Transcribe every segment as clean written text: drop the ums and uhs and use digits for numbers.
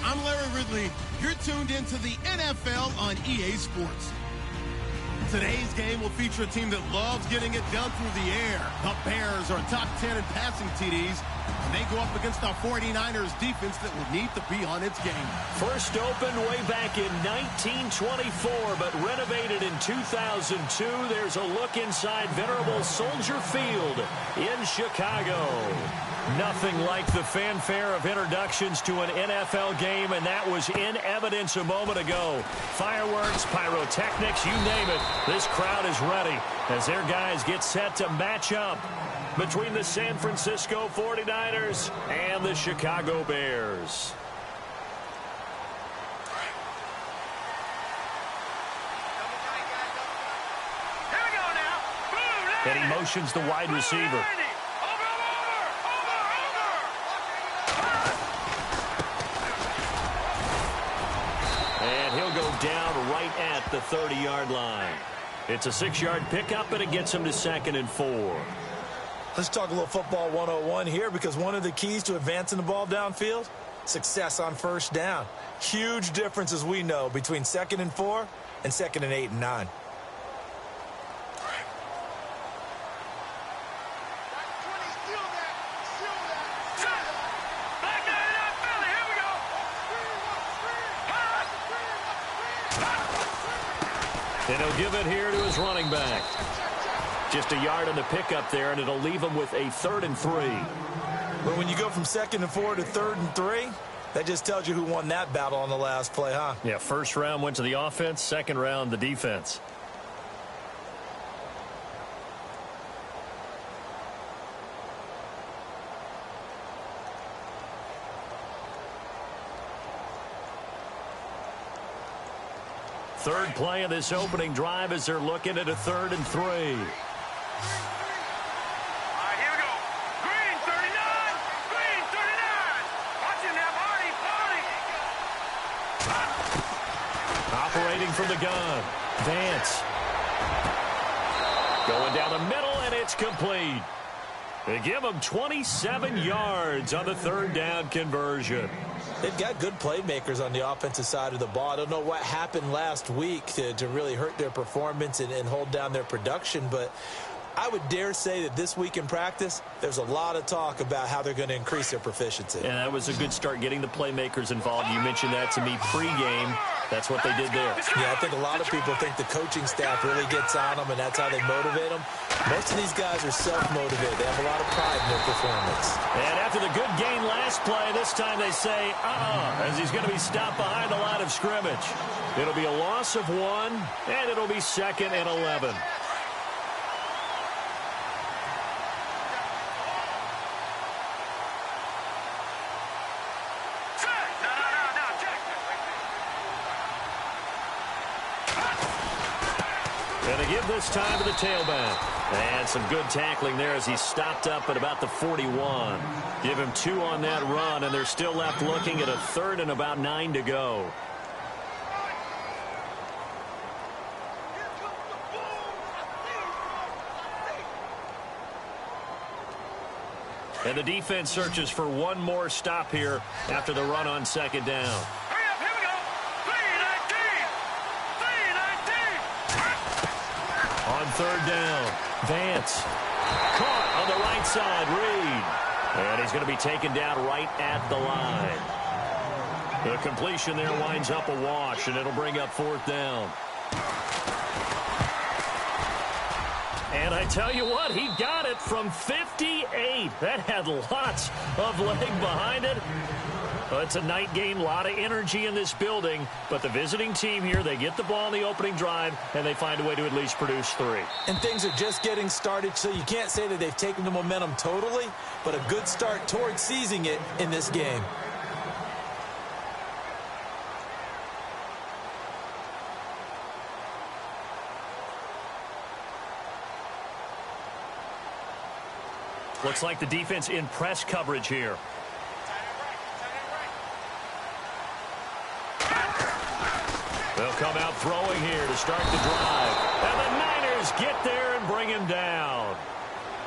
I'm Larry Ridley. You're tuned into the NFL on EA Sports. Today's game will feature a team that loves getting it done through the air. The Bears are top 10 in passing TDs, and they go up against the 49ers defense that will need to be on its game. First opened way back in 1924, but renovated in 2002. There's a look inside venerable Soldier Field in Chicago. Nothing like the fanfare of introductions to an NFL game, and that was in evidence a moment ago. Fireworks, pyrotechnics, you name it. This crowd is ready as their guys get set to match up between the San Francisco 49ers and the Chicago Bears. And he motions the wide receiver. And he'll go down right at the 30-yard line. It's a 6-yard pickup, and it gets him to 2nd and 4. Let's talk a little football 101 here, because one of the keys to advancing the ball downfield, success on first down. Huge difference, as we know, between 2nd and 4 and 2nd and 8 and 9. And he'll give it here to his running back. Just a yard on the pickup there, and it'll leave him with a 3rd and 3. But when you go from 2nd and 4 to 3rd and 3, that just tells you who won that battle on the last play, huh? Yeah, first round went to the offense, second round the defense. Third play of this opening drive as they're looking at a 3rd and 3. All right, here we go. Green, 39. Green, 39. Watch him now, Marty. Operating from the gun. Vance. Going down the middle, and it's complete. They give him 27 yards on the 3rd down conversion. They've got good playmakers on the offensive side of the ball. I don't know what happened last week to really hurt their performance and hold down their production, but I would dare say that this week in practice, there's a lot of talk about how they're going to increase their proficiency. And that was a good start getting the playmakers involved. You mentioned that to me pregame. That's what they did there. Yeah, I think a lot of people think the coaching staff really gets on them, and that's how they motivate them. Most of these guys are self-motivated. They have a lot of pride in their performance. And after the good gain last play, this time they say, as he's going to be stopped behind the line of scrimmage. It'll be a loss of 1, and it'll be 2nd and 11. And they give this time to the tailback. And some good tackling there as he stopped up at about the 41. Give him 2 on that run, and they're still left looking at a 3rd and about 9 to go. And the defense searches for one more stop here after the run on 2nd down. On 3rd down, Vance. Caught on the right side, Reed. And he's going to be taken down right at the line. The completion there winds up a wash, and it'll bring up 4th down. And I tell you what, he got it from 58. That had lots of leg behind it. Well, it's a night game, a lot of energy in this building. But the visiting team here, they get the ball in the opening drive, and they find a way to at least produce 3. And things are just getting started, so you can't say that they've taken the momentum totally, but a good start towards seizing it in this game. Looks like the defense in press coverage here. They'll come out throwing here to start the drive. And the Niners get there and bring him down.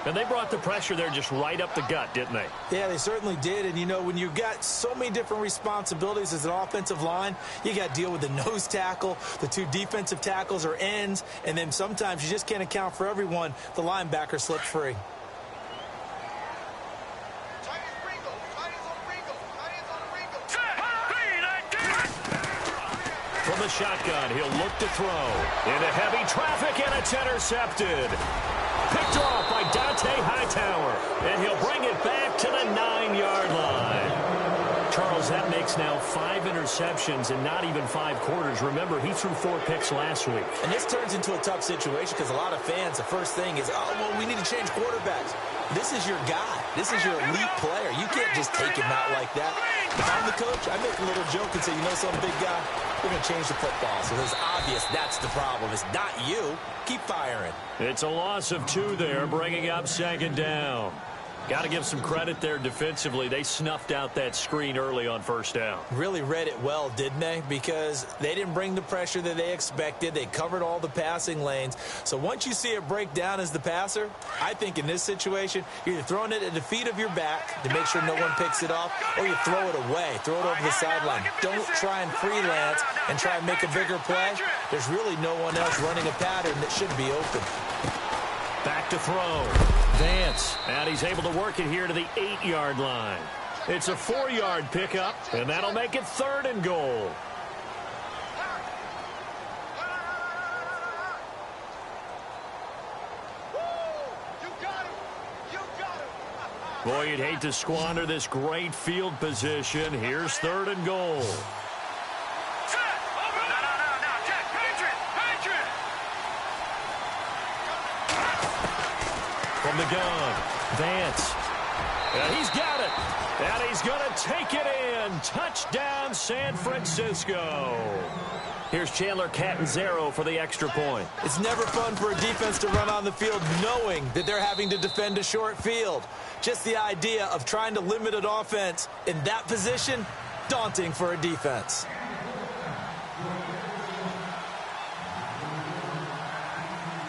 And they brought the pressure there just right up the gut, didn't they? Yeah, they certainly did. And, you know, when you've got so many different responsibilities as an offensive line, you got to deal with the nose tackle, the 2 defensive tackles or ends, and then sometimes you just can't account for everyone. The linebacker slipped free. From the shotgun, he'll look to throw. Into heavy traffic, and it's intercepted. Picked off by Dante Hightower, and he'll bring it back to the 9-yard line. Charles, that makes now 5 interceptions in not even 5 quarters. Remember, he threw 4 picks last week. And this turns into a tough situation because a lot of fans, the first thing is, oh, well, we need to change quarterbacks. This is your guy. This is your elite player. You can't just take him out like that. If I'm the coach, I make a little joke and say, you know, some big guy, we're going to change the football. So it's obvious that's the problem. It's not you. Keep firing. It's a loss of 2 there, bringing up 2nd down. Got to give some credit there defensively. They snuffed out that screen early on 1st down. Really read it well, didn't they? Because they didn't bring the pressure that they expected. They covered all the passing lanes. So once you see it break down as the passer, I think in this situation, you're either throwing it at the feet of your back to make sure no one picks it off, or you throw it away, throw it over the sideline. Don't try and freelance and try and make a bigger play. There's really no one else running a pattern that should be open. Back to throw. Vance, and he's able to work it here to the 8-yard line. It's a 4-yard pickup, and that'll make it 3rd and goal. Boy, you'd hate to squander this great field position. Here's 3rd and goal. From the gun, Vance. And he's got it. And he's going to take it in. Touchdown, San Francisco. Here's Chandler Catanzaro for the extra point. It's never fun for a defense to run on the field knowing that they're having to defend a short field. Just the idea of trying to limit an offense in that position, daunting for a defense.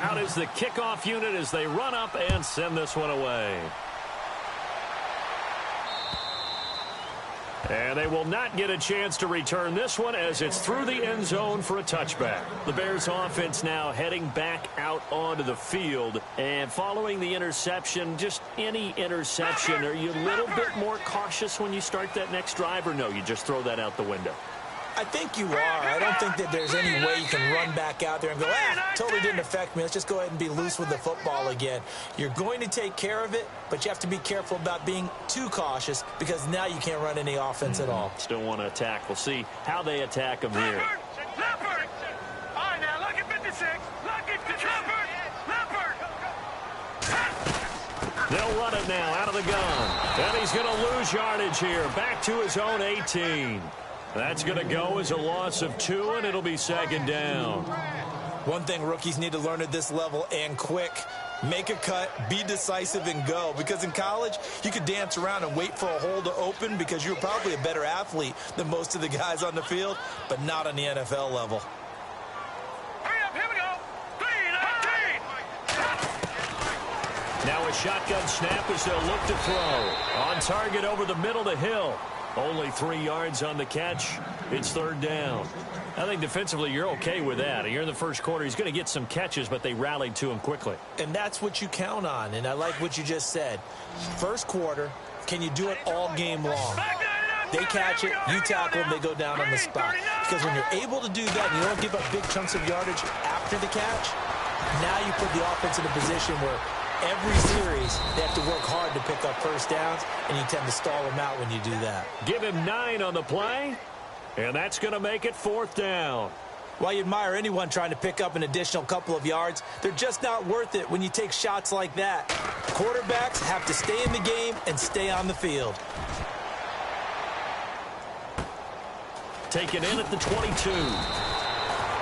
Out is the kickoff unit as they run up and send this one away. And they will not get a chance to return this one as it's through the end zone for a touchback. The Bears offense now heading back out onto the field. And following the interception, just any interception, are you a little bit more cautious when you start that next drive, or no, you just throw that out the window? I think you are. I don't think that there's any way you can run back out there and go, totally didn't affect me. Let's just go ahead and be loose with the football again. You're going to take care of it, but you have to be careful about being too cautious because now you can't run any offense at all. Still want to attack. We'll see how they attack them here. Leopard! All right, now, look at 56. Look at Leopard! They'll run it now out of the gun. And he's going to lose yardage here. Back to his own 18. That's going to go as a loss of 2, and it'll be 2nd down. One thing rookies need to learn at this level, and quick, make a cut, be decisive, and go. Because in college, you could dance around and wait for a hole to open because you're probably a better athlete than most of the guys on the field, but not on the NFL level. Hurry up, here we go. 3-19. Now a shotgun snap as they'll look to throw. On target over the middle to Hill. Only 3 yards on the catch. It's 3rd down. I think defensively you're okay with that. Here in the first quarter, he's going to get some catches, but they rallied to him quickly. And that's what you count on, and I like what you just said. First quarter, can you do it all game long? They catch it, you tackle them, they go down on the spot. Because when you're able to do that and you don't give up big chunks of yardage after the catch, now you put the offense in a position where every series, they have to work hard to pick up first downs, and you tend to stall them out when you do that. Give him 9 on the play, and that's going to make it 4th down. While you admire anyone trying to pick up an additional couple of yards, they're just not worth it when you take shots like that. Quarterbacks have to stay in the game and stay on the field. Taken in at the 22.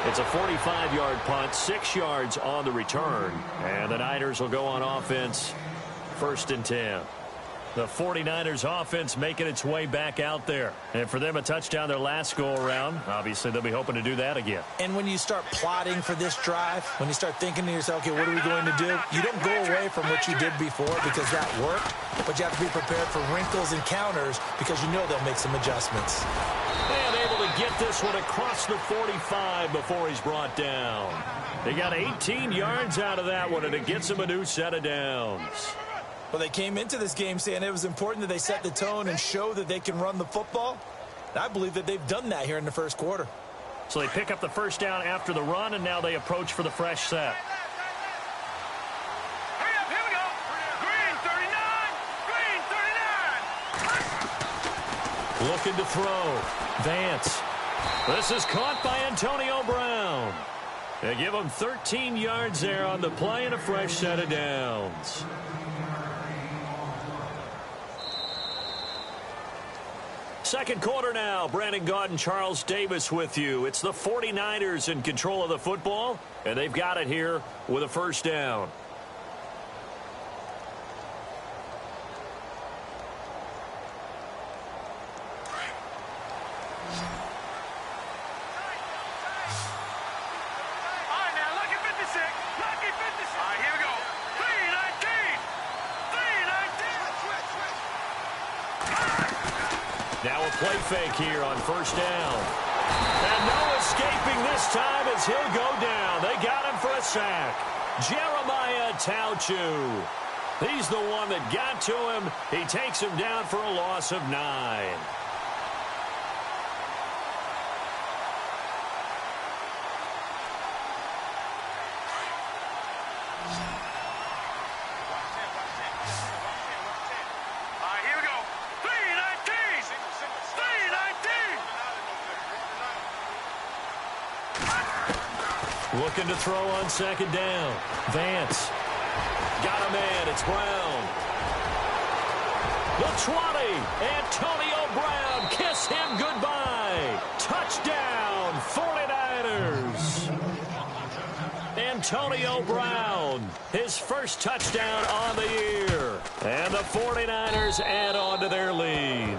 It's a 45-yard punt, 6 yards on the return. And the Niners will go on offense, 1st and 10. The 49ers offense making its way back out there. And for them, a touchdown their last go-around. Obviously, they'll be hoping to do that again. And when you start plotting for this drive, when you start thinking to yourself, okay, what are we going to do? You don't go away from what you did before because that worked, but you have to be prepared for wrinkles and counters because you know they'll make some adjustments. And able to get this one across the 45 before he's brought down. They got 18 yards out of that one, and it gets them a new set of downs. Well, they came into this game saying it was important that they set the tone and show that they can run the football. And I believe that they've done that here in the first quarter. So they pick up the first down after the run, and now they approach for the fresh set. Hurry up, here we go. Green 39. Green 39. Looking to throw. Vance. This is caught by Antonio Brown. They give him 13 yards there on the play and a fresh set of downs. Second quarter now. Brandon Gaudin and Charles Davis with you. It's the 49ers in control of the football, and they've got it here with a first down. Now a play fake here on first down. And no escaping this time as he'll go down. They got him for a sack. Jeremiah Tauchu. He's the one that got to him. He takes him down for a loss of 9. Looking to throw on second down. Vance. Got a man. It's Brown. The 20. Antonio Brown. Kiss him goodbye. Touchdown, 49ers. Antonio Brown. His first touchdown on the year. And the 49ers add on to their lead.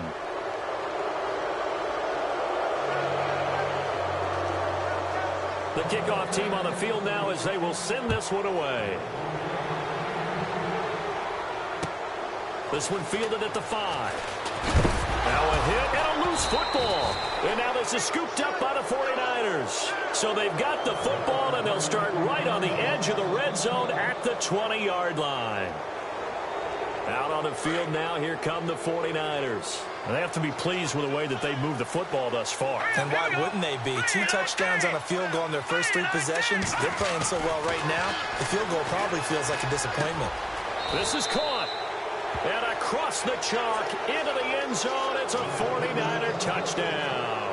The kickoff team on the field now as they will send this one away. This one fielded at the 5. Now a hit and a loose football. And now this is scooped up by the 49ers. So they've got the football, and they'll start right on the edge of the red zone at the 20-yard line. Out on the field now, here come the 49ers. They have to be pleased with the way that they've moved the football thus far. And why wouldn't they be? 2 touchdowns on a field goal in their first 3 possessions. They're playing so well right now, the field goal probably feels like a disappointment. This is caught. And across the chalk, into the end zone, it's a 49er touchdown.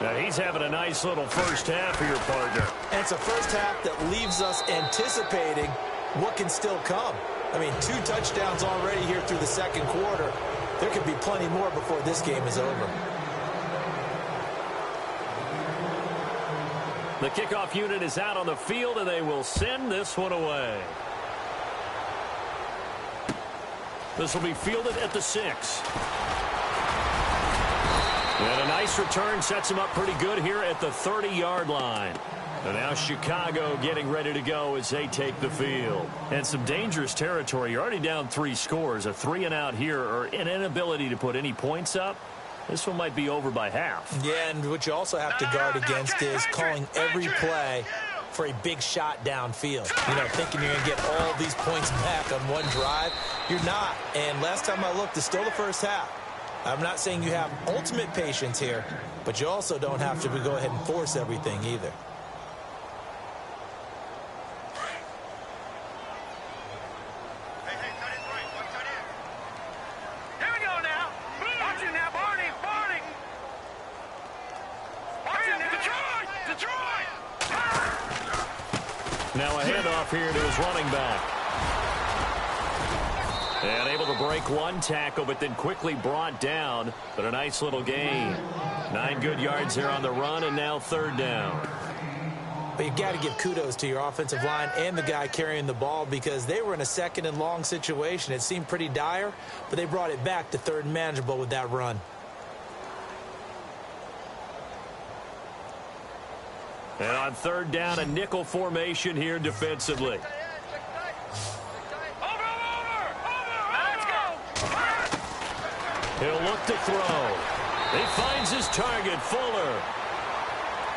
Now he's having a nice little first half for your partner. And it's a first half that leaves us anticipating what can still come. I mean, 2 touchdowns already here through the second quarter. There could be plenty more before this game is over. The kickoff unit is out on the field, and they will send this one away. This will be fielded at the 6. And a nice return sets him up pretty good here at the 30-yard line. And now Chicago getting ready to go as they take the field. And some dangerous territory. You're already down 3 scores. A 3-and-out here, or an inability to put any points up. This one might be over by half. Yeah, and what you also have to guard against is calling every play for a big shot downfield. You know, thinking you're going to get all these points back on one drive. You're not. And last time I looked, it's still the first half. I'm not saying you have ultimate patience here, but you also don't have to go ahead and force everything either. Now a handoff here to his running back. And able to break one tackle, but then quickly brought down. But a nice little gain. 9 good yards there on the run, and now 3rd down. But you got to give kudos to your offensive line and the guy carrying the ball because they were in a second and long situation. It seemed pretty dire, but they brought it back to third and manageable with that run. And on third down, a nickel formation here defensively. He'll look to throw. He finds his target, Fuller.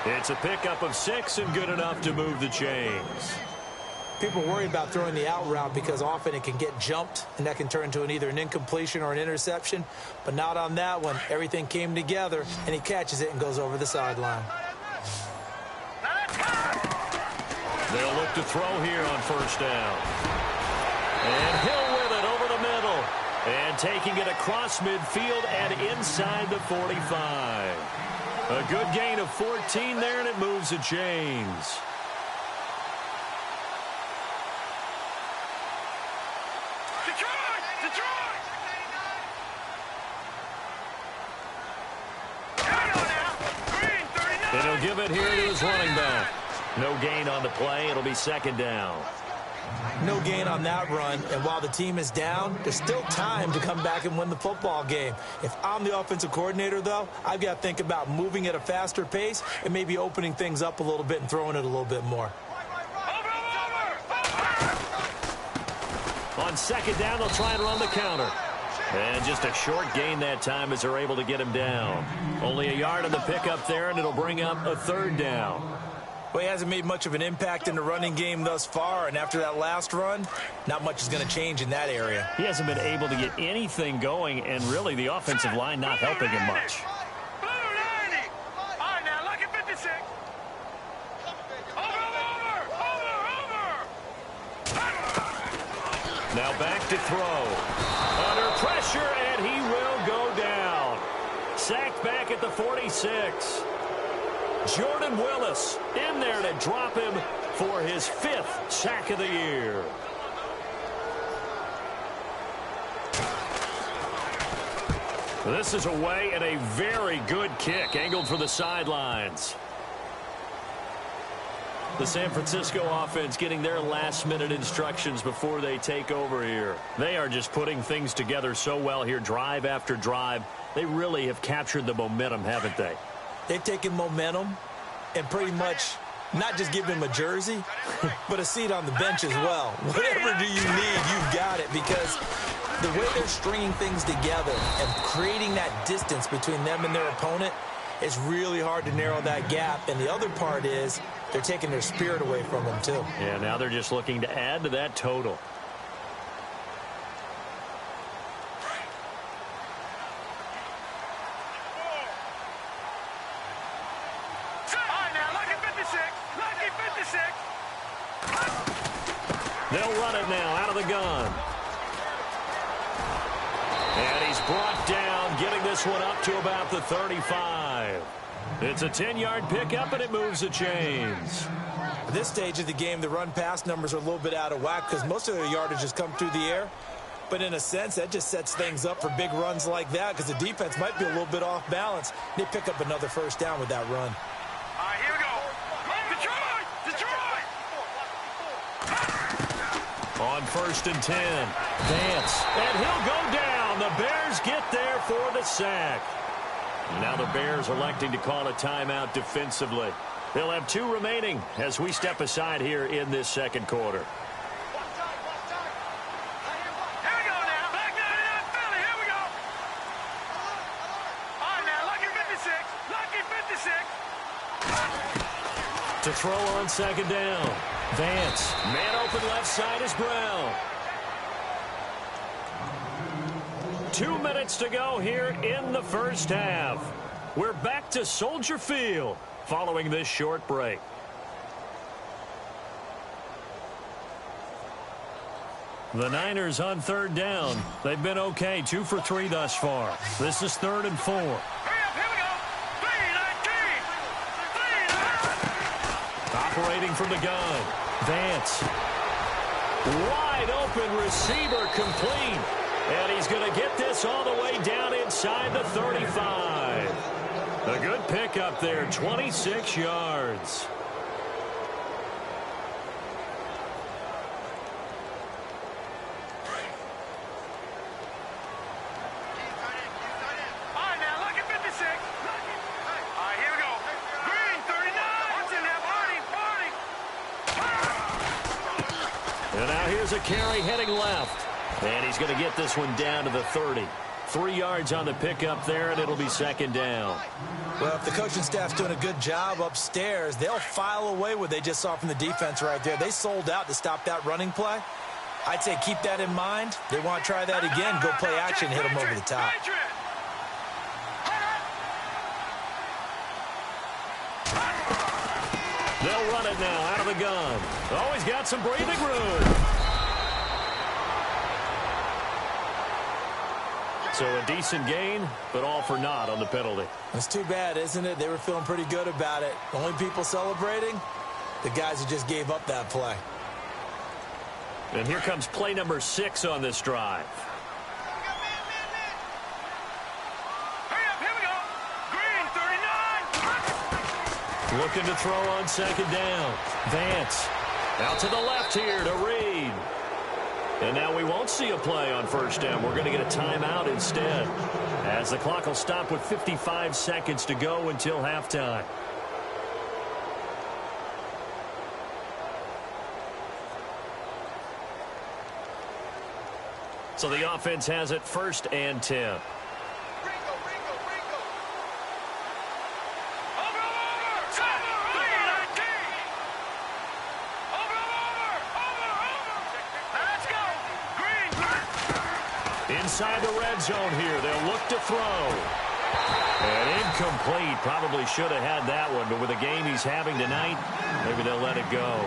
It's a pickup of 6 and good enough to move the chains. People worry about throwing the out route because often it can get jumped, and that can turn into either an incompletion or an interception. But not on that one. Everything came together, and he catches it and goes over the sideline. They'll look to throw here on first down. And Hill with it over the middle. And taking it across midfield and inside the 45. A good gain of 14 there, and it moves the chains. And he'll give it here to his running back. No gain on the play. It'll be second down. No gain on that run, and while the team is down, there's still time to come back and win the football game. If I'm the offensive coordinator, though, I've got to think about moving at a faster pace and maybe opening things up a little bit and throwing it a little bit more. On second down, they'll try and run the counter. And just a short gain that time as they're able to get him down. Only a yard on the pickup there, and it'll bring up a third down. Well, he hasn't made much of an impact in the running game thus far, and after that last run, not much is going to change in that area. He hasn't been able to get anything going, and really the offensive line not helping him much. Now back to throw. Under pressure, and he will go down. Sacked back at the 46. Jordan Willis in there to drop him for his 5th sack of the year. This is away and a very good kick angled for the sidelines. The San Francisco offense getting their last-minute instructions before they take over here. They are just putting things together so well here, drive after drive. They really have captured the momentum, haven't they? They've taken momentum and pretty much not just give him a jersey, but a seat on the bench as well. Whatever do you need, you've got it, because the way they're stringing things together and creating that distance between them and their opponent, it's really hard to narrow that gap. And the other part is they're taking their spirit away from them, too. Yeah, now they're just looking to add to that total. They'll run it now out of the gun. And he's brought down, getting this one up to about the 35. It's a 10-yard pickup, and it moves the chains. At this stage of the game, the run-pass numbers are a little bit out of whack because most of their yardage has come through the air. But in a sense, that just sets things up for big runs like that because the defense might be a little bit off balance. They pick up another first down with that run. All right, here we go. Detroit! On 1st and 10, Vance, and he'll go down. The Bears get there for the sack. Now the Bears electing to call a timeout defensively. They'll have 2 remaining as we step aside here in this second quarter. To throw on second down. Vance. Man open left side is Brown. 2 minutes to go here in the first half. We're back to Soldier Field following this short break. The Niners on third down. They've been okay, 2 for 3 thus far. This is 3rd and 4. Operating from the gun. Vance. Wide open receiver complete. And he's going to get this all the way down inside the 35. A good pickup there, 26 yards. And now here's a carry heading left. And he's going to get this one down to the 30. 3 yards on the pickup there, and it'll be second down. Well, if the coaching staff's doing a good job upstairs, they'll file away what they just saw from the defense right there. They sold out to stop that running play. I'd say keep that in mind. They want to try that again, go play action, hit them over the top. They'll run it now out of the gun. Oh, he's got some breathing room. So a decent gain, but all for naught on the penalty. It's too bad, isn't it? They were feeling pretty good about it. The only people celebrating, the guys who just gave up that play. And here comes play number 6 on this drive. Here we go. Green, 39. Looking to throw on second down. Vance out to the left here to Reed. And now we won't see a play on first down. We're going to get a timeout instead, as the clock will stop with 55 seconds to go until halftime. So the offense has it 1st and 10. Inside the red zone here, they'll look to throw. And incomplete. Probably should have had that one, but with the game he's having tonight, maybe they'll let it go.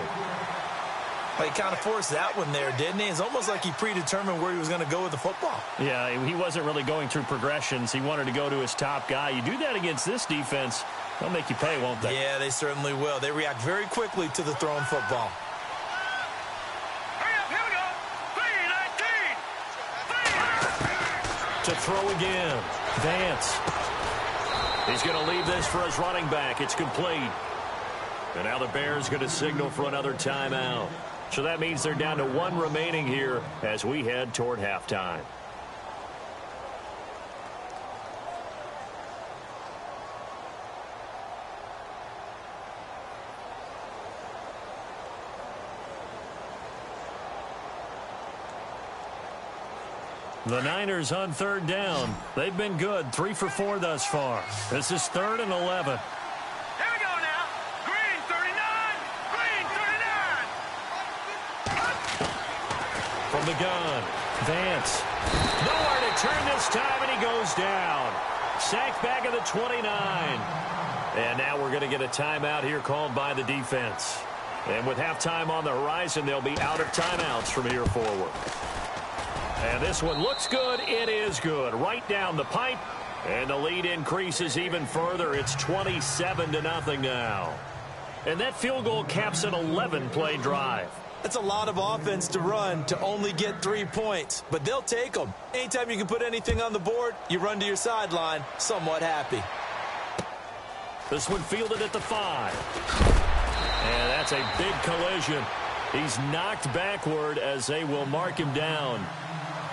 Well, he kind of forced that one there, didn't he? It's almost like he predetermined where he was going to go with the football. Yeah, he wasn't really going through progressions. He wanted to go to his top guy. You do that against this defense, they'll make you pay, won't they? Yeah, they certainly will. They react very quickly to the thrown football. To throw again. Vance. He's going to leave this for his running back. It's complete. And now the Bears going to signal for another timeout. So that means they're down to 1 remaining here as we head toward halftime. The Niners on 3rd down. They've been good. 3 for 4 thus far. This is 3rd and 11. Here we go now. Green, 39. Green, 39. From the gun. Vance. Nowhere to turn this time, and he goes down. Sacked back at the 29. And now we're going to get a timeout here called by the defense. And with halftime on the horizon, they'll be out of timeouts from here forward. And this one looks good. It is good. Right down the pipe. And the lead increases even further. It's 27-0 now. And that field goal caps an 11-play drive. That's a lot of offense to run to only get 3 points. But they'll take them. Anytime you can put anything on the board, you run to your sideline somewhat happy. This one fielded at the 5. And that's a big collision. He's knocked backward as they will mark him down.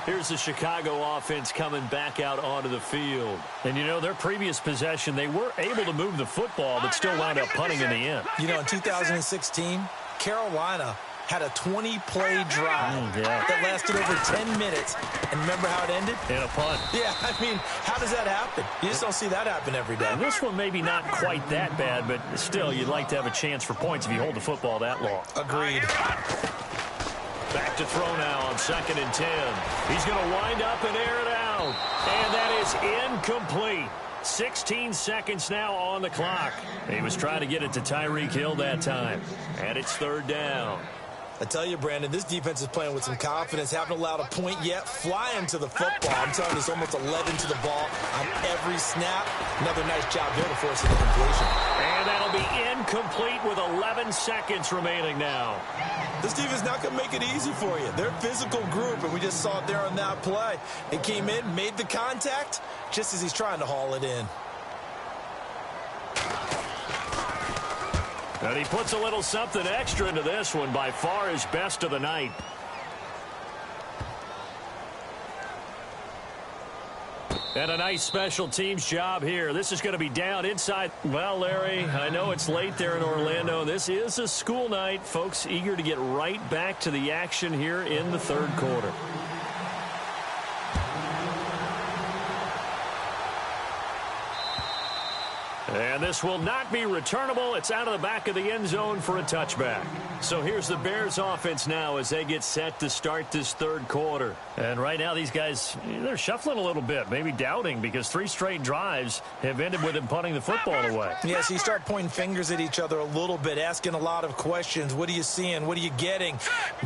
Here's the Chicago offense coming back out onto the field. And, you know, their previous possession, they were able to move the football, but still wound up punting in the end. You know, in 2016, Carolina had a 20-play drive that lasted over 10 minutes. And remember how it ended? In a punt. Yeah, I mean, how does that happen? You just don't see that happen every day. And this one maybe not quite that bad, but still, you'd like to have a chance for points if you hold the football that long. Agreed. Back to throw now on 2nd and 10. He's going to wind up and air it out. And that is incomplete. 16 seconds now on the clock. He was trying to get it to Tyreek Hill that time. And it's 3rd down. I tell you, Brandon, this defense is playing with some confidence. Haven't allowed a point yet. Flying to the football. I'm telling you, it's almost 11 to the ball on every snap. Another nice job there to force an incompletion. And that'll be incomplete with 11 seconds remaining now. This defense is not going to make it easy for you. They're a physical group, and we just saw it there on that play. He came in, made the contact, just as he's trying to haul it in. And he puts a little something extra into this one, by far his best of the night. And a nice special teams job here. This is going to be down inside. Well, Larry, I know it's late there in Orlando. This is a school night. Folks eager to get right back to the action here in the third quarter. And this will not be returnable. It's out of the back of the end zone for a touchback. So here's the Bears offense now as they get set to start this third quarter. And right now these guys, they're shuffling a little bit, maybe doubting, because 3 straight drives have ended with them punting the football away. Yeah, so you start pointing fingers at each other a little bit, asking a lot of questions. What are you seeing? What are you getting?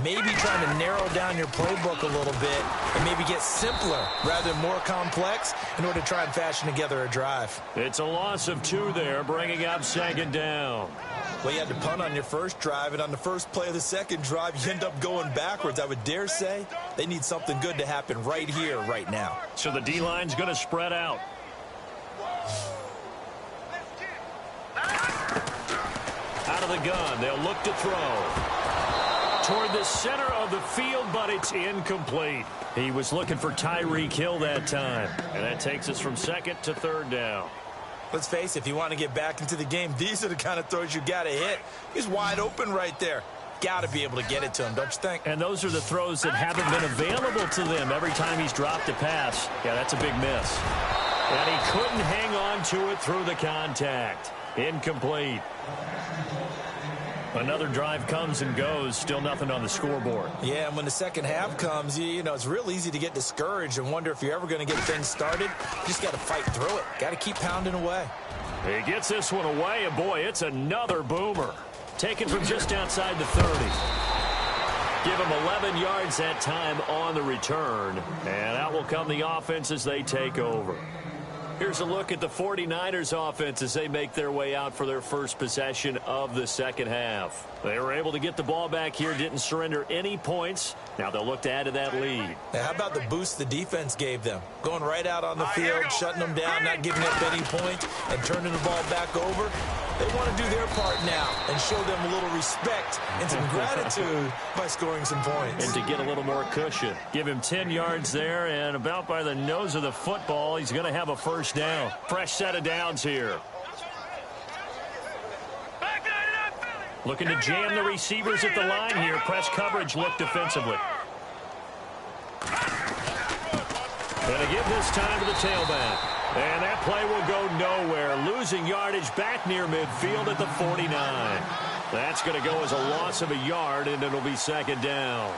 Maybe trying to narrow down your playbook a little bit and maybe get simpler rather than more complex in order to try and fashion together a drive. It's a loss of 2 there, bringing up second down. Well, you had to punt on your first drive, and on the first play of the second drive, you end up going backwards. I would dare say they need something good to happen right here, right now. So the D-line's going to spread out. Out of the gun, they'll look to throw. Toward the center of the field, but it's incomplete. He was looking for Tyreek Hill that time, and that takes us from second to third down. Let's face it, if you want to get back into the game, these are the kind of throws you got to hit. He's wide open right there. Got to be able to get it to him, don't you think? And those are the throws that haven't been available to them every time he's dropped a pass. Yeah, that's a big miss. And he couldn't hang on to it through the contact. Incomplete. Another drive comes and goes, still nothing on the scoreboard. Yeah, and when the second half comes, you know, it's real easy to get discouraged and wonder if you're ever going to get things started. You just got to fight through it. Got to keep pounding away. He gets this one away, and boy, it's another boomer. Taken from just outside the 30. Give him 11 yards that time on the return. And out will come the offense as they take over. Here's a look at the 49ers offense as they make their way out for their first possession of the second half. They were able to get the ball back here, didn't surrender any points. Now they'll look to add to that lead. Now, how about the boost the defense gave them? Going right out on the field, shutting them down, not giving up any points, and turning the ball back over. They want to do their part now and show them a little respect and some gratitude by scoring some points. And to get a little more cushion. Give him 10 yards there, and about by the nose of the football, he's going to have a first down. Fresh set of downs here. Looking to jam the receivers at the line here. Press coverage look defensively. And to give this time to the tailback. And that play will go nowhere. Losing yardage back near midfield at the 49. That's going to go as a loss of a yard, and it'll be second down.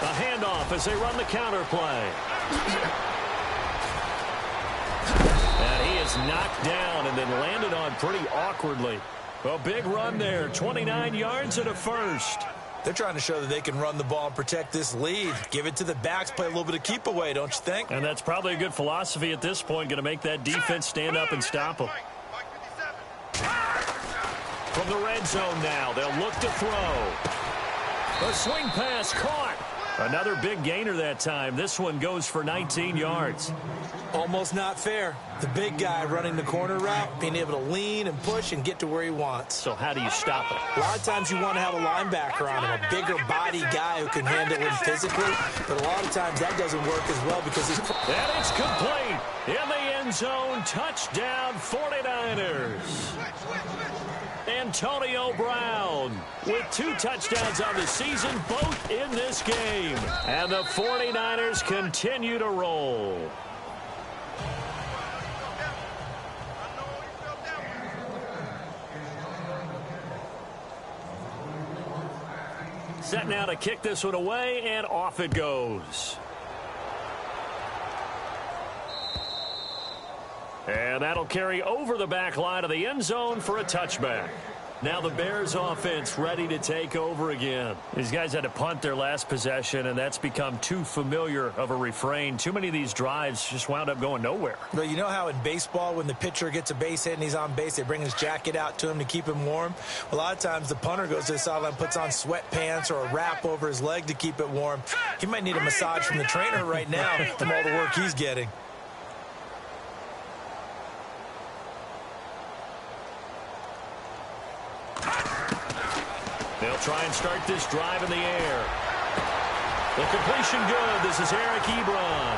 A handoff as they run the counter play. Knocked down and then landed on pretty awkwardly. A big run there, 29 yards and a first. They're trying to show that they can run the ball and protect this lead. Give it to the backs, play a little bit of keep away, don't you think? And that's probably a good philosophy at this point, going to make that defense stand up and stop them. From the red zone now, they'll look to throw. A swing pass caught. Another big gainer that time. This one goes for 19 yards. Almost not fair. The big guy running the corner route, being able to lean and push and get to where he wants. So how do you stop it? A lot of times you want to have a linebacker on him, a bigger body guy who can handle him physically. But a lot of times that doesn't work as well because he's... And it's complete. In the end zone, touchdown 49ers. Antonio Brown with 2 touchdowns on the season, both in this game. And the 49ers continue to roll. Set now to kick this one away, and off it goes. And that'll carry over the back line of the end zone for a touchback. Now the Bears offense ready to take over again. These guys had to punt their last possession, and that's become too familiar of a refrain. Too many of these drives just wound up going nowhere. Well, you know how in baseball when the pitcher gets a base hit and he's on base, they bring his jacket out to him to keep him warm? A lot of times the punter goes to the sideline, puts on sweatpants or a wrap over his leg to keep it warm. He might need a massage from the trainer right now from all the work he's getting. They'll try and start this drive in the air. The completion good. This is Eric Ebron.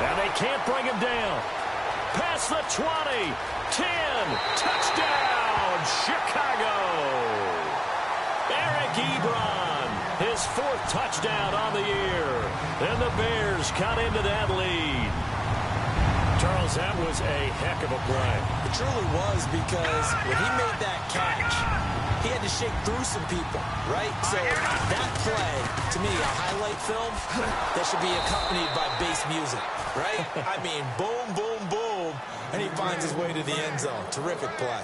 And they can't bring him down. Past the 20. 10. Touchdown, Chicago. Eric Ebron, his 4th touchdown on the year. And the Bears cut into that lead. Charles, that was a heck of a play. It truly was, because when he made that catch, he had to shake through some people, right? So that play, to me, a highlight film that should be accompanied by bass music, right? I mean, boom, boom, boom, and he finds his way to the end zone. Terrific play.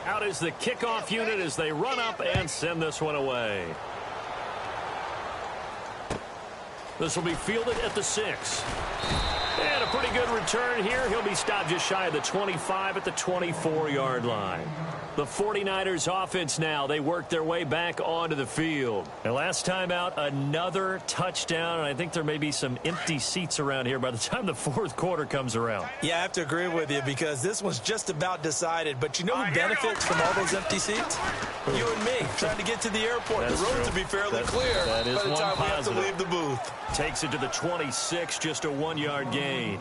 Out is the kickoff unit as they run up and send this one away. This will be fielded at the 6. And a pretty good return here. He'll be stopped just shy of the 25 at the 24-yard line. The 49ers offense now, they work their way back onto the field. And last time out, another touchdown. And I think there may be some empty seats around here by the time the 4th quarter comes around. Yeah, I have to agree with you, because this one's just about decided. But you know who benefits from all those empty seats? You and me, trying to get to the airport. That's the roads true. will be fairly clear that is by the time we have to positive. leave the booth. Takes it to the 26, just a 1-yard gain.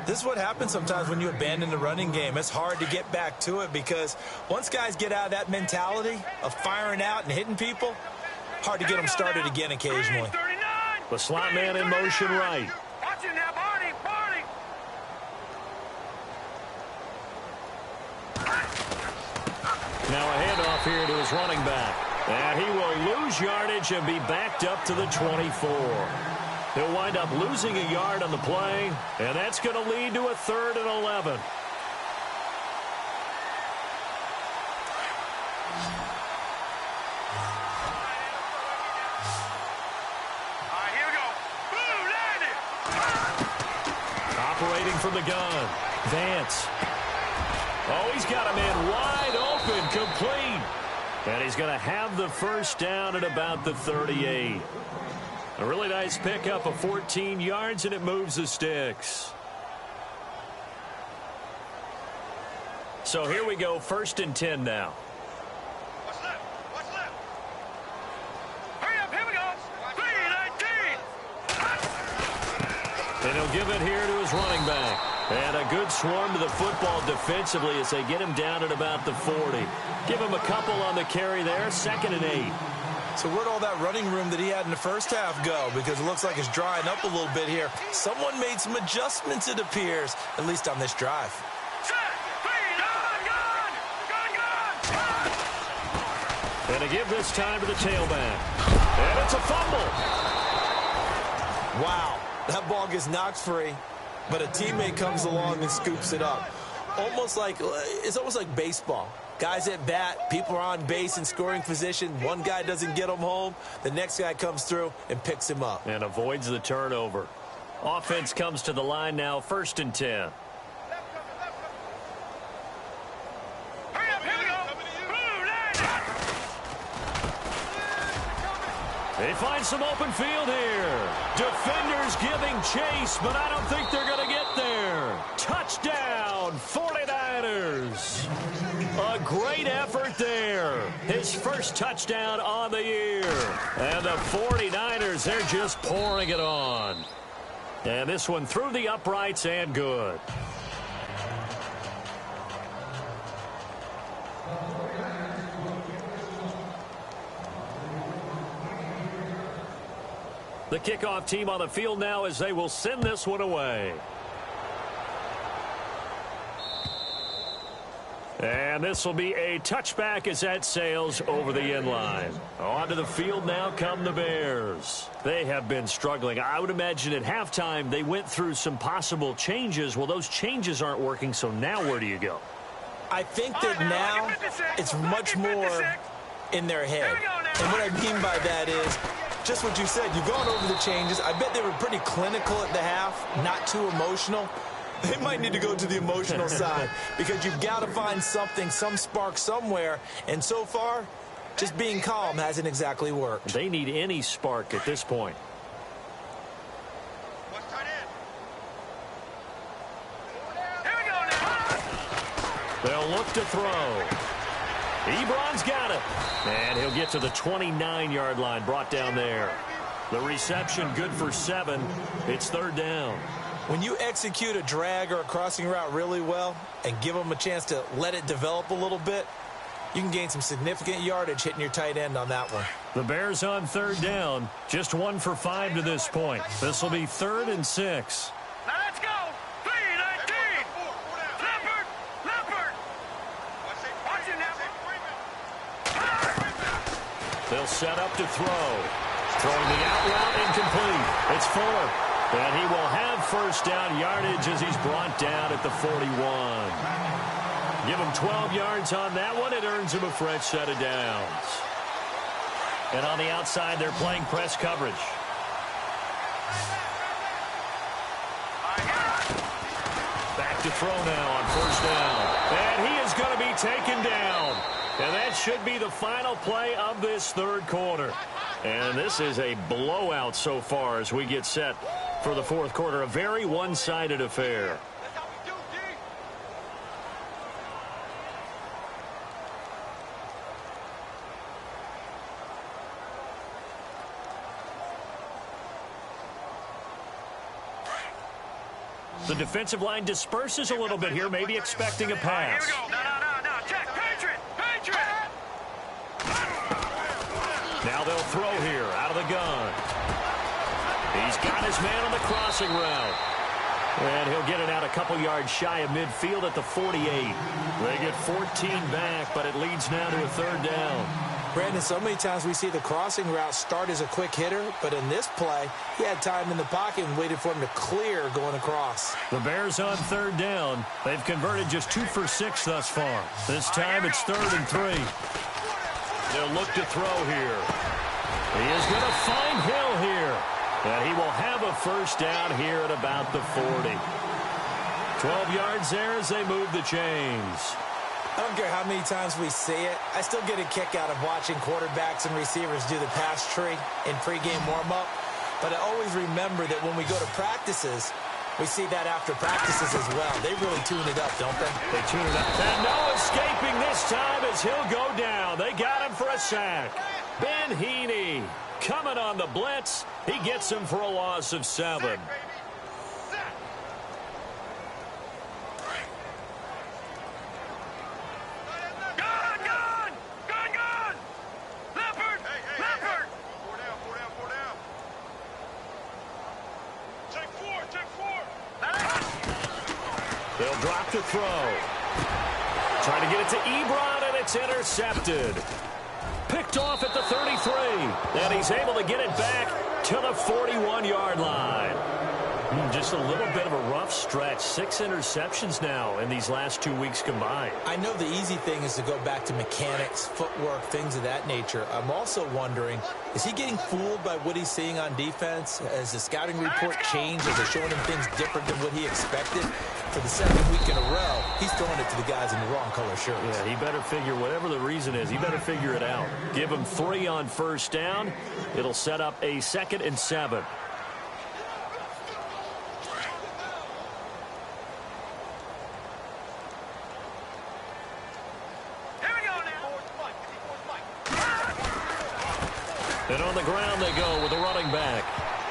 This is what happens sometimes when you abandon the running game. It's hard to get back to it, because once guys get out of that mentality of firing out and hitting people, hard to get them started again occasionally. The slot man in motion right. Watch him now, Barney, Barney. Now a handoff here to his running back. And he will lose yardage and be backed up to the 24. He'll wind up losing a yard on the play, and that's going to lead to a 3rd and 11. All right, here we go. Boom, landed. Operating from the gun, Vance. Oh, he's got a man wide open, complete. And he's going to have the first down at about the 38. A really nice pickup of 14 yards, and it moves the sticks. So here we go, 1st and 10 now. What's left? What's left? Hurry up, here we go. 3-19. And he'll give it here to his running back. And a good swarm to the football defensively as they get him down at about the 40. Give him a couple on the carry there, 2nd and 8. So where'd all that running room that he had in the first half go? Because it looks like it's drying up a little bit here. Someone made some adjustments, it appears, at least on this drive. Set. 3, gun. And to give this time to the tailback. And it's a fumble. Wow, that ball gets knocked free, but a teammate comes along and scoops it up. It's almost like baseball. Guys at bat, people are on base in scoring position. One guy doesn't get him home. The next guy comes through and picks him up. And avoids the turnover. Offense comes to the line now, 1st and 10. Hurry up, here we go. Boom, landed. They find some open field here. Defenders giving chase, but I don't think they're going to get there. Touchdown, 49ers. A great effort there. His first touchdown on the year. And the 49ers, they're just pouring it on. And this one through the uprights and good. The kickoff team on the field now as they will send this one away. And this will be a touchback as that sails over the end line. Onto the field now come the Bears. They have been struggling. I would imagine at halftime they went through some possible changes. Well, those changes aren't working, so now where do you go? I think that now it's much more in their head. And what I mean by that is just what you said. You've gone over the changes. I bet they were pretty clinical at the half, not too emotional. They might need to go to the emotional side because you've got to find something, some spark somewhere. And so far, just being calm hasn't exactly worked. They need any spark at this point. Here we go now. They'll look to throw. Ebron's got it. And he'll get to the 29-yard line, brought down there. The reception good for 7. It's third down. When you execute a drag or a crossing route really well and give them a chance to let it develop a little bit, you can gain some significant yardage hitting your tight end on that one. The Bears on third down. Just 1 for 5 to this point. This will be 3rd and 6. Now let's go. 3-19. Leopard. Watch it now. They'll set up to throw. Throwing the out route incomplete. It's Fuller. And he will have first down yardage as he's brought down at the 41. Give him 12 yards on that one. It earns him a fresh set of downs. And on the outside, they're playing press coverage. Back to throw now on first down. And he is going to be taken down. And that should be the final play of this third quarter. And this is a blowout so far as we get set for the fourth quarter. A very one-sided affair. The defensive line disperses a little bit here, maybe expecting a pass. Here we go. No. Check. Patriot. Now they'll throw here out of the gun. He's got his man on the crossing route. And he'll get it out a couple yards shy of midfield at the 48. They get 14 back, but it leads now to a third down. Brandon, so many times we see the crossing route start as a quick hitter, but in this play, he had time in the pocket and waited for him to clear going across. The Bears on third down. They've converted just 2 for 6 thus far. This time it's 3rd and 3. They'll look to throw here. He is going to find Hill here. And he will have a first down here at about the 40. 12 yards there as they move the chains. I don't care how many times we see it. I still get a kick out of watching quarterbacks and receivers do the pass tree in pregame warm-up. But I always remember that when we go to practices, we see that after practices as well. They really tune it up, don't they? They tune it up. And no escaping this time as he'll go down. They got him for a sack. Ben Heaney coming on the blitz. He gets him for a loss of 7. Gun! Leopard! Four down. Take four. They'll drop to throw. Trying to get it to Ebron, and it's intercepted. Picked off at the 33. And he's able to get it back to the 41-yard line. Just a little bit of a rough stretch. 6 interceptions now in these last 2 weeks combined. I know the easy thing is to go back to mechanics, footwork, things of that nature. I'm also wondering, is he getting fooled by what he's seeing on defense? Has the scouting report changed? Are they showing him things different than what he expected? For the 2nd week in a row, he's throwing it to the guys in the wrong color shirts. Yeah, he better figure, whatever the reason is, he better figure it out. Give him 3 on first down. It'll set up a 2nd and 7. And on the ground they go with a running back.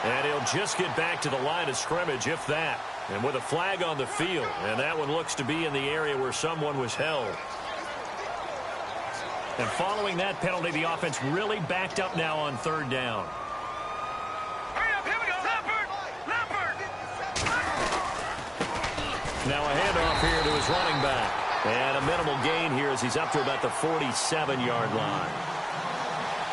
And he'll just get back to the line of scrimmage, if that. And with a flag on the field. And that one looks to be in the area where someone was held. And following that penalty, the offense really backed up now on third down. Hurry up, here we go. Leopard! Now a handoff here to his running back. And a minimal gain here as he's up to about the 47-yard line.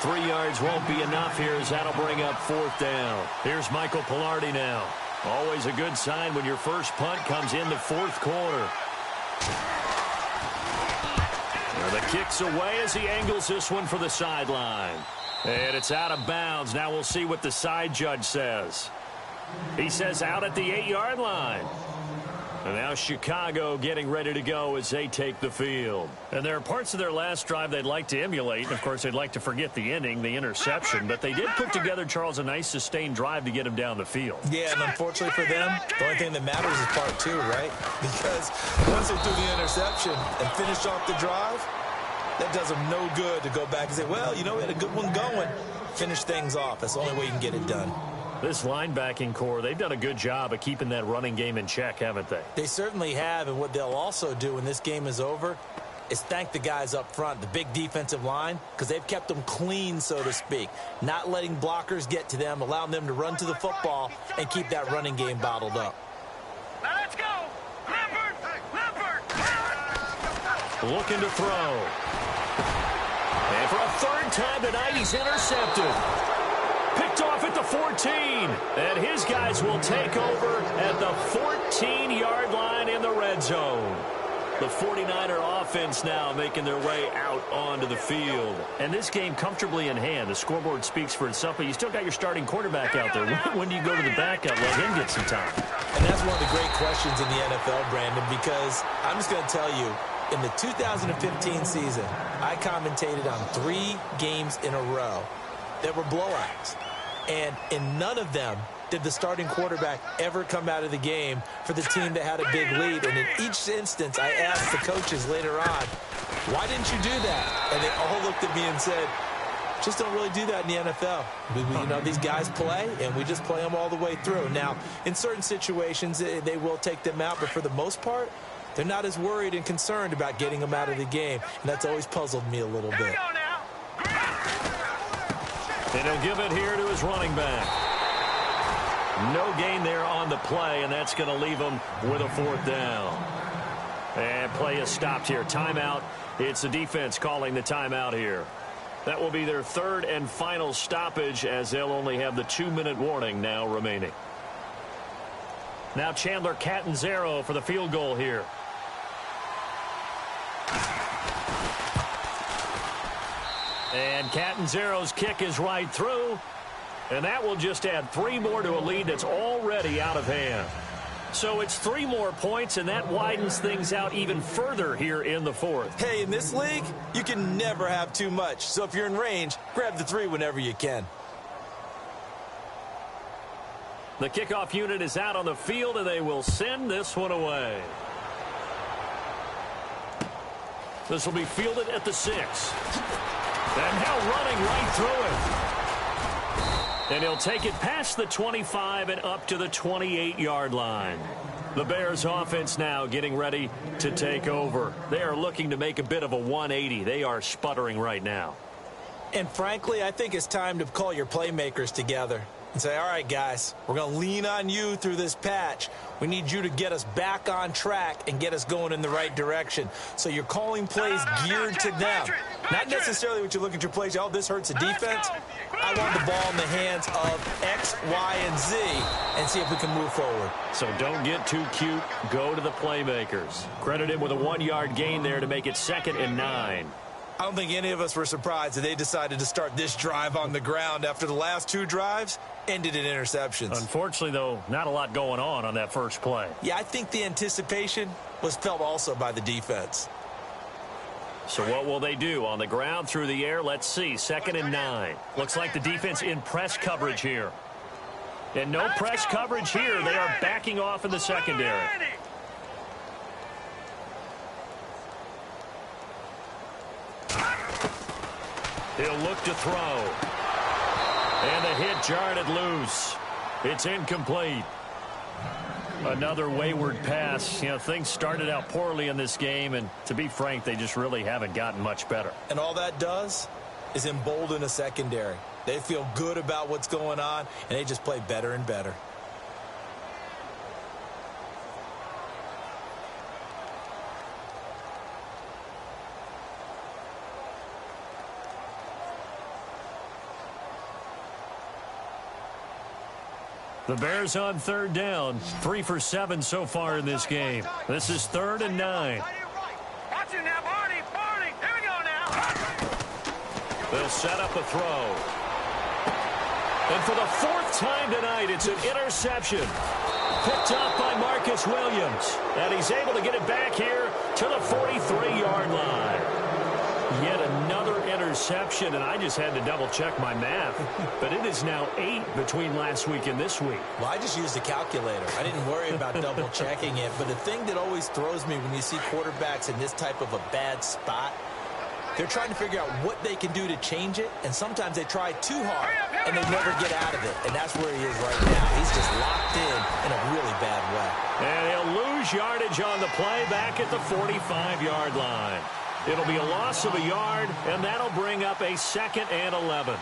3 yards won't be enough here as that'll bring up 4th down. Here's Michael Palardy now. Always a good sign when your first punt comes in the 4th quarter. Now the kick's away as he angles this one for the sideline. And it's out of bounds. Now we'll see what the side judge says. He says out at the 8-yard line. And now Chicago getting ready to go as they take the field. And there are parts of their last drive they'd like to emulate. And, of course, they'd like to forget the inning, the interception. But they did put together, Charles, a nice sustained drive to get him down the field. Yeah, and unfortunately for them, the only thing that matters is part 2, right? Because once they threw the interception and finished off the drive, That does them no good to go back and say, well, you know, we had a good one going. Finish things off. That's the only way you can get it done. This linebacking core, they've done a good job of keeping that running game in check, haven't they? They certainly have, and what they'll also do when this game is over is thank the guys up front, the big defensive line, because they've kept them clean, so to speak, not letting blockers get to them, allowing them to run to the football and keep that running game bottled up. Now let's go. Limpert. Looking to throw. And for a third time tonight, he's intercepted. Picked off at the 14. And his guys will take over at the 14-yard line in the red zone. The 49er offense now making their way out onto the field. And this game comfortably in hand. The scoreboard speaks for itself, but you still got your starting quarterback out there. When do you go to the backup? Let him get some time. And that's one of the great questions in the NFL, Brandon, because I'm just going to tell you, in the 2015 season, I commentated on 3 games in a row that were blowouts. And in none of them did the starting quarterback ever come out of the game for the team that had a big lead. And in each instance, I asked the coaches later on, why didn't you do that? And they all looked at me and said, just don't really do that in the NFL. You know, these guys play, and we just play them all the way through. Now, in certain situations, they will take them out, but for the most part, they're not as worried and concerned about getting them out of the game. And that's always puzzled me a little bit. And he'll give it here to his running back. No gain there on the play, and that's going to leave him with a 4th down. And play is stopped here. Timeout. It's the defense calling the timeout here. That will be their 3rd and final stoppage, as they'll only have the 2-minute warning now remaining. Now Chandler Catanzaro for the field goal here. And Catanzaro's kick is right through. And that will just add 3 more to a lead that's already out of hand. So it's 3 more points, and that widens things out even further here in the 4th. Hey, in this league, you can never have too much. So if you're in range, grab the 3 whenever you can. The kickoff unit is out on the field, and they will send this one away. This will be fielded at the 6. And now running right through it. And he'll take it past the 25 and up to the 28-yard line. The Bears offense now getting ready to take over. They are looking to make a bit of a 180. They are sputtering right now. And frankly, I think it's time to call your playmakers together and say, all right, guys, we're going to lean on you through this patch. We need you to get us back on track and get us going in the right direction. So you're calling plays geared to them. Not necessarily what you look at your plays, oh, this hurts the defense. I want the ball in the hands of X, Y, and Z and see if we can move forward. So don't get too cute. Go to the playmakers. Credit him with a 1-yard gain there to make it 2nd and 9. I don't think any of us were surprised that they decided to start this drive on the ground after the last 2 drives ended in interceptions. Unfortunately, though, not a lot going on that first play. Yeah, I think the anticipation was felt also by the defense. So what will they do? On the ground, through the air, let's see. 2nd and 9. Looks like the defense in press coverage here. And no press coverage here. They are backing off in the secondary. He'll look to throw. And the hit jarred it loose. It's incomplete. Another wayward pass. You know, things started out poorly in this game, and to be frank, they just really haven't gotten much better. And all that does is embolden a secondary. They feel good about what's going on, and they just play better and better. The Bears on 3rd down. 3 for 7 so far in this game. This is 3rd and 9. Watch it now, Barney. Here we go now. They'll set up a throw. And for the 4th time tonight, it's an interception. Picked up by Marcus Williams. And he's able to get it back here to the 43-yard line. Yet another interception, and I just had to double-check my math. But it is now 8 between last week and this week. Well, I just used a calculator. I didn't worry about double-checking it. But the thing that always throws me when you see quarterbacks in this type of a bad spot They're trying to figure out what they can do to change it, and sometimes they try too hard, and they never get out of it. And that's where he is right now. He's just locked in a really bad way. And he'll lose yardage on the play back at the 45-yard line. It'll be a loss of a yard, and that'll bring up a 2nd and 11.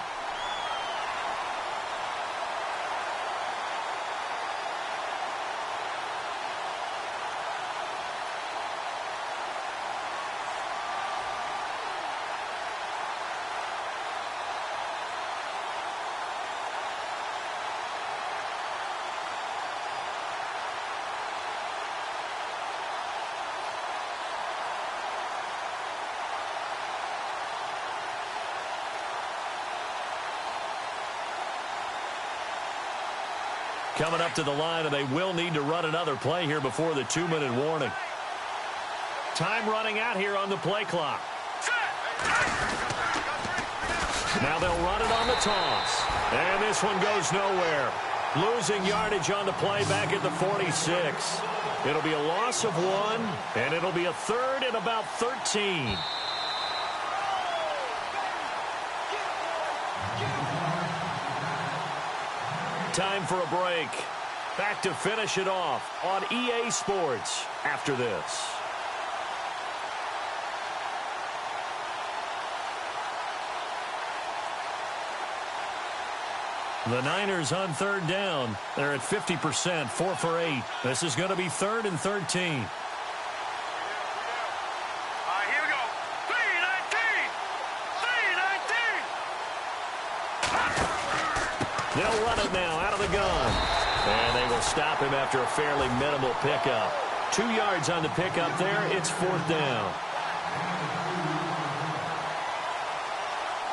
Coming up to the line, and they will need to run another play here before the 2-minute warning. Time running out here on the play clock. Now they'll run it on the toss. And this one goes nowhere. Losing yardage on the play back at the 46. It'll be a loss of 1, and it'll be a 3rd and about 13. Time for a break. Back to finish it off on EA Sports after this. The Niners on 3rd down. They're at 50%, 4 for 8. This is going to be 3rd and 13. They'll run it now out of the gun. And they will stop him after a fairly minimal pickup. 2 yards on the pickup there. It's 4th down.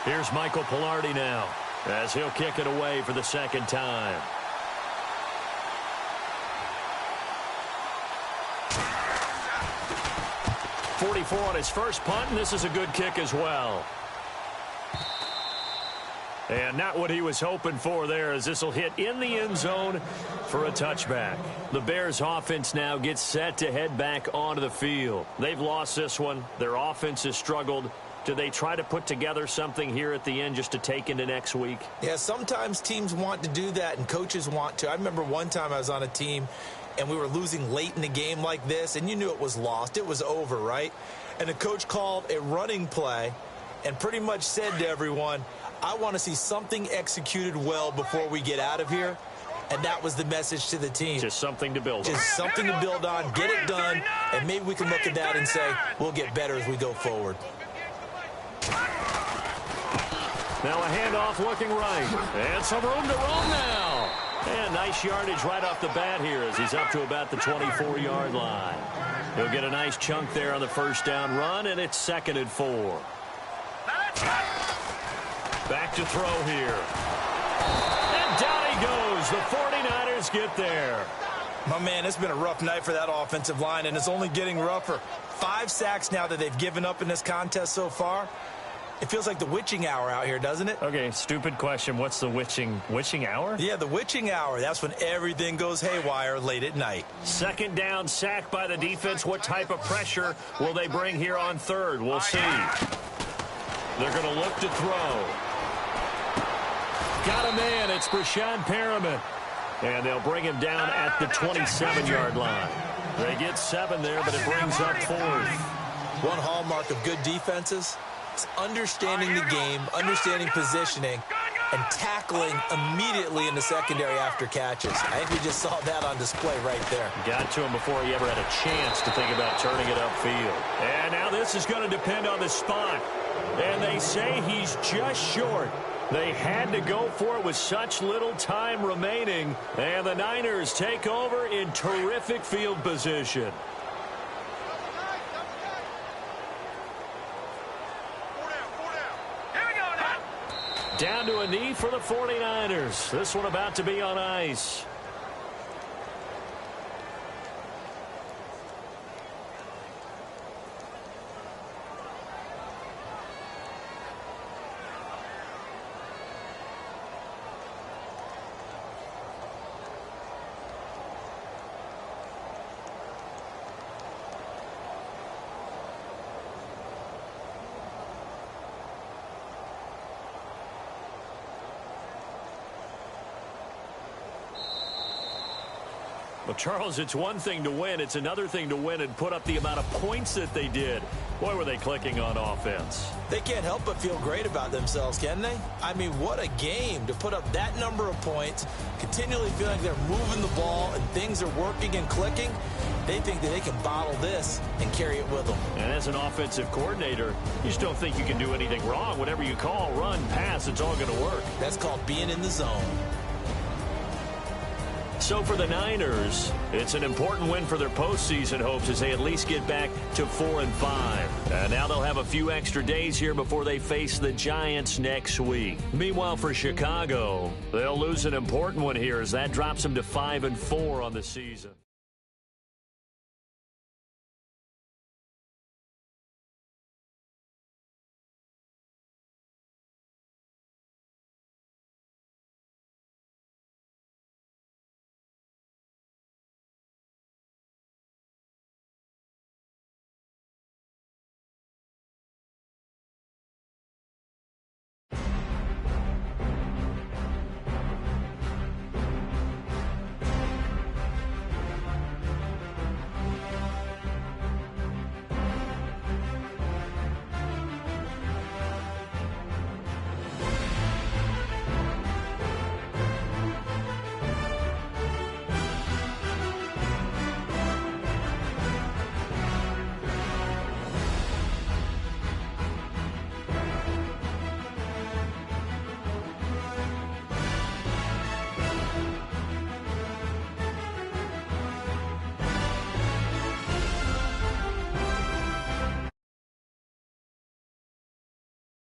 Here's Michael Palardy now as he'll kick it away for the 2nd time. .44 on his first punt, and this is a good kick as well. And not what he was hoping for there, as this will hit in the end zone for a touchback. The Bears offense now gets set to head back onto the field. They've lost this one. Their offense has struggled. Do they try to put together something here at the end just to take into next week? Yeah, sometimes teams want to do that and coaches want to. I remember one time I was on a team and we were losing late in the game like this, and you knew it was lost. It was over, right? And the coach called a running play and pretty much said to everyone, I want to see something executed well before we get out of here. And that was the message to the team. Just something to build on. Just something to build on, get it done, and maybe we can look at that and say, we'll get better as we go forward. Now a handoff looking right. And some room to roam now. And nice yardage right off the bat here as he's up to about the 24-yard line. He'll get a nice chunk there on the 1st down run, and it's 2nd and 4. Back to throw here. And down he goes. The 49ers get there. My man, it's been a rough night for that offensive line, and it's only getting rougher. 5 sacks now that they've given up in this contest so far. It feels like the witching hour out here, doesn't it? Okay, stupid question. What's the witching hour? Yeah, the witching hour. That's when everything goes haywire late at night. 2nd down, sack by the defense. What type of pressure will they bring here on 3rd? We'll see. They're going to look to throw. Got a man. It's Breshad Perriman. And they'll bring him down at the 27-yard line. They get 7 there, but it brings up 4th. One hallmark of good defenses is understanding the game, understanding positioning, and tackling immediately in the secondary after catches. I think we just saw that on display right there. Got to him before he ever had a chance to think about turning it upfield. And now this is going to depend on the spot. And they say he's just short. They had to go for it with such little time remaining. And the Niners take over in terrific field position. Down to a knee for the 49ers. This one about to be on ice. Well, Charles, it's one thing to win. It's another thing to win and put up the amount of points that they did. Boy, were they clicking on offense. They can't help but feel great about themselves, can they? I mean, what a game to put up that number of points, continually feeling like they're moving the ball and things are working and clicking. They think that they can bottle this and carry it with them. And as an offensive coordinator, you just don't think you can do anything wrong. Whatever you call, run, pass, it's all going to work. That's called being in the zone. So for the Niners, it's an important win for their postseason hopes as they at least get back to 4-5. And now they'll have a few extra days here before they face the Giants next week. Meanwhile, for Chicago, they'll lose an important one here as that drops them to 5-4 on the season.